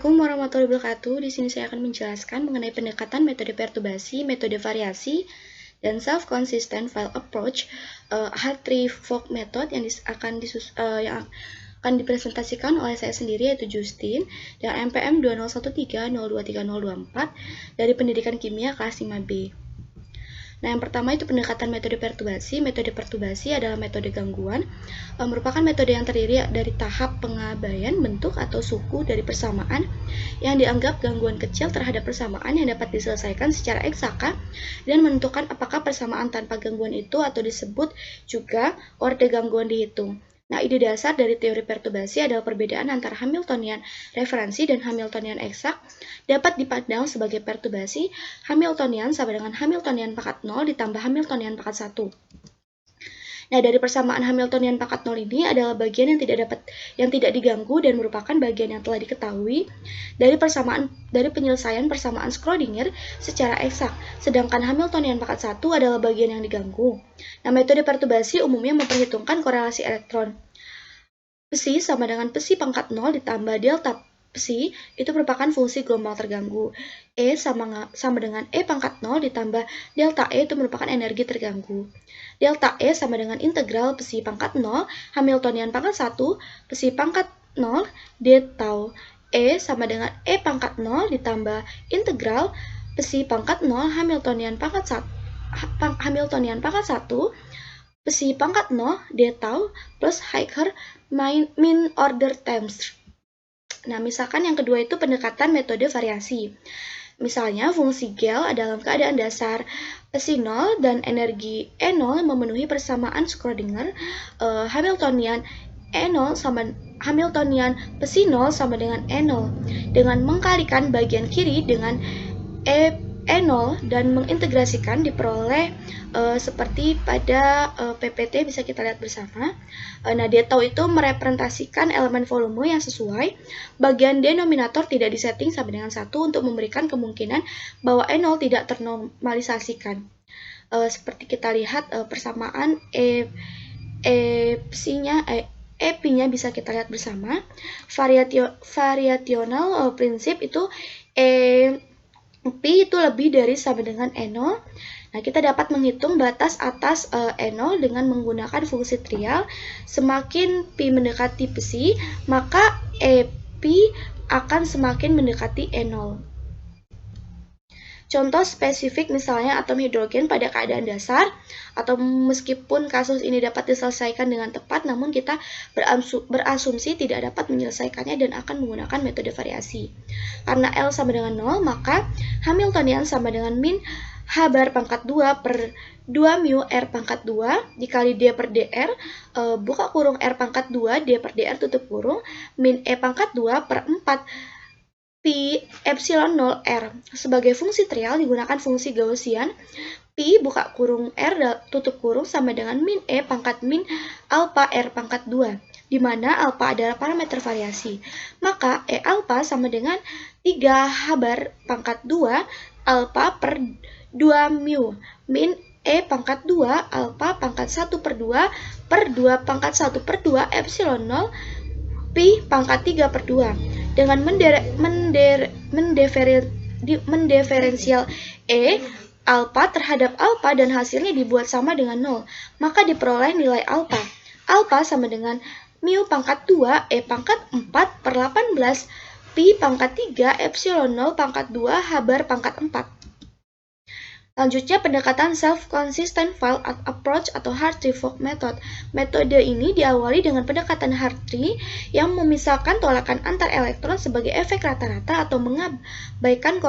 Assalamualaikum warahmatullahi wabarakatuh. Di sini saya akan menjelaskan mengenai pendekatan metode perturbasi, metode variasi, dan self-consistent file approach Hartree-Fock method yang akan dipresentasikan oleh saya sendiri, yaitu Justin, dengan MPM 2013023024 dari Pendidikan Kimia kelas 5B. Nah, yang pertama itu pendekatan metode perturbasi. Metode perturbasi adalah metode gangguan, merupakan metode yang terdiri dari tahap pengabaian bentuk atau suku dari persamaan yang dianggap gangguan kecil terhadap persamaan yang dapat diselesaikan secara eksaka dan menentukan apakah persamaan tanpa gangguan itu atau disebut juga orde gangguan dihitung. Nah, ide dasar dari teori perturbasi adalah perbedaan antara Hamiltonian referensi dan Hamiltonian eksak dapat dipandang sebagai perturbasi Hamiltonian sama dengan Hamiltonian pangkat 0 ditambah Hamiltonian pangkat 1. Nah, dari persamaan Hamiltonian pangkat 0 ini adalah bagian yang tidak diganggu dan merupakan bagian yang telah diketahui dari penyelesaian persamaan Schrödinger secara eksak, sedangkan Hamiltonian pangkat 1 adalah bagian yang diganggu. Nah, metode perturbasi umumnya memperhitungkan korelasi elektron. Psi sama dengan psi pangkat 0 ditambah delta psi itu merupakan fungsi gelombang terganggu. E sama dengan E pangkat 0 ditambah delta E itu merupakan energi terganggu. Delta E sama dengan integral psi pangkat 0 Hamiltonian pangkat 1 psi pangkat 0 d tau E sama dengan E pangkat 0 ditambah integral psi pangkat 0 Hamiltonian pangkat 1 psi pangkat 0 d tau plus higher mean order terms. Nah, misalkan yang kedua itu pendekatan metode variasi. Misalnya, fungsi gel dalam keadaan dasar psi 0 dan energi E0 memenuhi persamaan Schrödinger Hamiltonian E0 sama Hamiltonian psi 0 sama dengan E0 dengan mengkalikan bagian kiri dengan E0 dan mengintegrasikan diperoleh seperti pada PPT bisa kita lihat bersama. Nah, d tau itu merepresentasikan elemen volume yang sesuai. Bagian denominator tidak disetting sama dengan 1 untuk memberikan kemungkinan bahwa E0 tidak ternormalisasikan. Seperti kita lihat persamaan P-nya bisa kita lihat bersama. Variational prinsip itu P itu lebih dari sama dengan E0. Nah, kita dapat menghitung batas atas E0 dengan menggunakan fungsi trial. Semakin P mendekati psi, maka P akan semakin mendekati E0. Contoh spesifik misalnya atom hidrogen pada keadaan dasar, atau meskipun kasus ini dapat diselesaikan dengan tepat, namun kita berasumsi tidak dapat menyelesaikannya dan akan menggunakan metode variasi. Karena L sama dengan 0, maka Hamiltonian sama dengan min H bar pangkat 2 per 2 mu R pangkat 2 dikali D per DR, buka kurung R pangkat 2, D per DR tutup kurung, min E pangkat 2 per 4 pi epsilon 0 R. Sebagai fungsi trial digunakan fungsi Gaussian, pi buka kurung R tutup kurung sama dengan min E pangkat min alpha R pangkat 2, di mana alpha adalah parameter variasi. Maka E alpha sama dengan 3 H bar pangkat 2 alpha per 2 mu min E pangkat 2 alpha pangkat 1 per 2 per 2 pangkat 1 per 2 epsilon 0 pi pangkat 3 per 2. Dengan mendiferensial E alpha terhadap alpha dan hasilnya dibuat sama dengan 0, maka diperoleh nilai alpha. Alpha sama dengan mu pangkat 2 E pangkat 4 per 18 pi pangkat 3 epsilon 0 pangkat 2 H bar pangkat 4. Selanjutnya, pendekatan self-consistent file approach atau Hartree-Fock method. Metode ini diawali dengan pendekatan Hartree yang memisahkan tolakan antar elektron sebagai efek rata-rata atau mengabaikan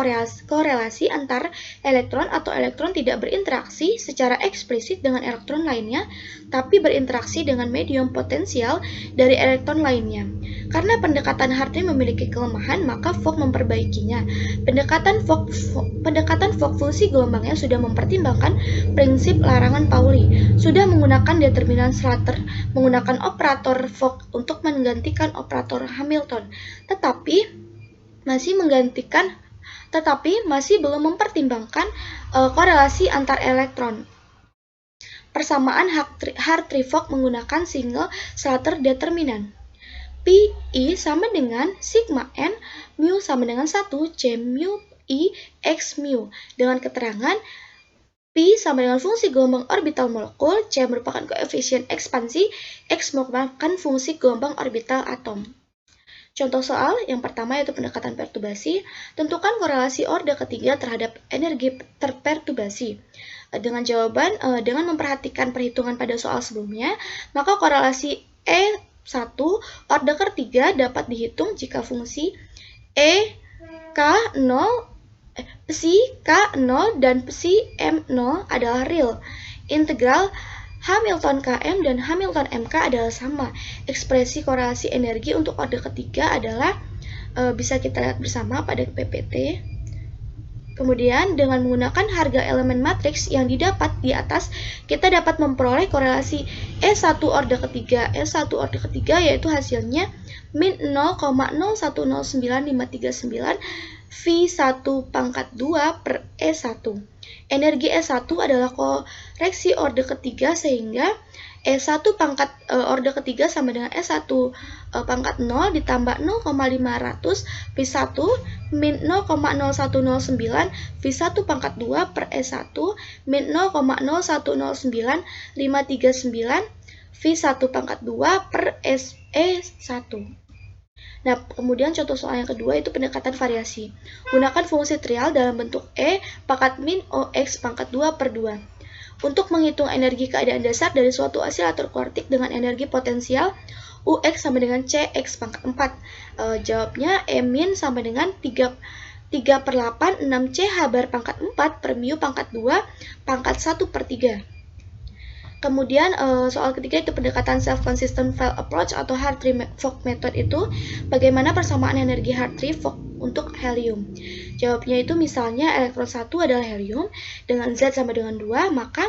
korelasi antar elektron atau elektron tidak berinteraksi secara eksplisit dengan elektron lainnya, tapi berinteraksi dengan medium potensial dari elektron lainnya. Karena pendekatan Hartree memiliki kelemahan, maka Fock memperbaikinya. Pendekatan Fock fungsi gelombangnya sudah mempertimbangkan prinsip larangan Pauli, sudah menggunakan determinan Slater, menggunakan operator Fock untuk menggantikan operator Hamilton, tetapi masih belum mempertimbangkan korelasi antar elektron. Persamaan Hartree-Fock menggunakan single Slater determinan. Pi I sama dengan sigma N, mu sama dengan 1 C mu I X mu. Dengan keterangan Pi sama dengan fungsi gelombang orbital molekul, C merupakan koefisien ekspansi, X merupakan fungsi gelombang orbital atom. Contoh soal yang pertama yaitu pendekatan perturbasi. Tentukan korelasi orde ketiga terhadap energi terperturbasi. Dengan jawaban, dengan memperhatikan perhitungan pada soal sebelumnya, maka korelasi E1 orde ketiga dapat dihitung jika fungsi K0 psi K0 dan psi M0 adalah real. Integral Hamilton Km dan Hamilton MK adalah sama. Ekspresi korelasi energi untuk orde ketiga adalah bisa kita lihat bersama pada PPT. Kemudian dengan menggunakan harga elemen matriks yang didapat di atas, kita dapat memperoleh korelasi E1 orde ketiga. E1 orde ketiga yaitu hasilnya min 0,0109539 V1 pangkat 2 per E1. Energi E1 adalah koreksi orde ketiga sehingga E1 pangkat orde ketiga sama dengan E1 pangkat 0 ditambah 0,500 V1 min 0,0109 V1 pangkat 2 per E1 min 0,0109539 V1 pangkat 2 per E1. Nah, kemudian contoh soal yang kedua itu pendekatan variasi. Gunakan fungsi trial dalam bentuk E pangkat min OX pangkat 2 per 2. Untuk menghitung energi keadaan dasar dari suatu osilator kuartik dengan energi potensial UX sama dengan CX pangkat 4. Jawabnya E min sama dengan 3/8 6C bar pangkat 4 per mu pangkat 2 pangkat 1 per 3. Kemudian soal ketiga itu pendekatan self-consistent Feld approach atau Hartree-Fock method itu bagaimana persamaan energi Hartree-Fock untuk helium. Jawabnya itu misalnya elektron 1 adalah helium dengan Z sama dengan 2, maka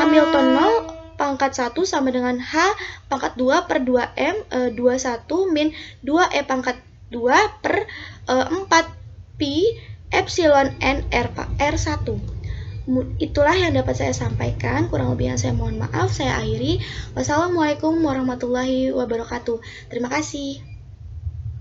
Hamilton 0 pangkat 1 sama dengan H pangkat 2 per 2M 21 min 2E pangkat 2 per 4 Pi epsilon N R1. Itulah yang dapat saya sampaikan, kurang lebihnya saya mohon maaf, saya akhiri. Wassalamualaikum warahmatullahi wabarakatuh. Terima kasih.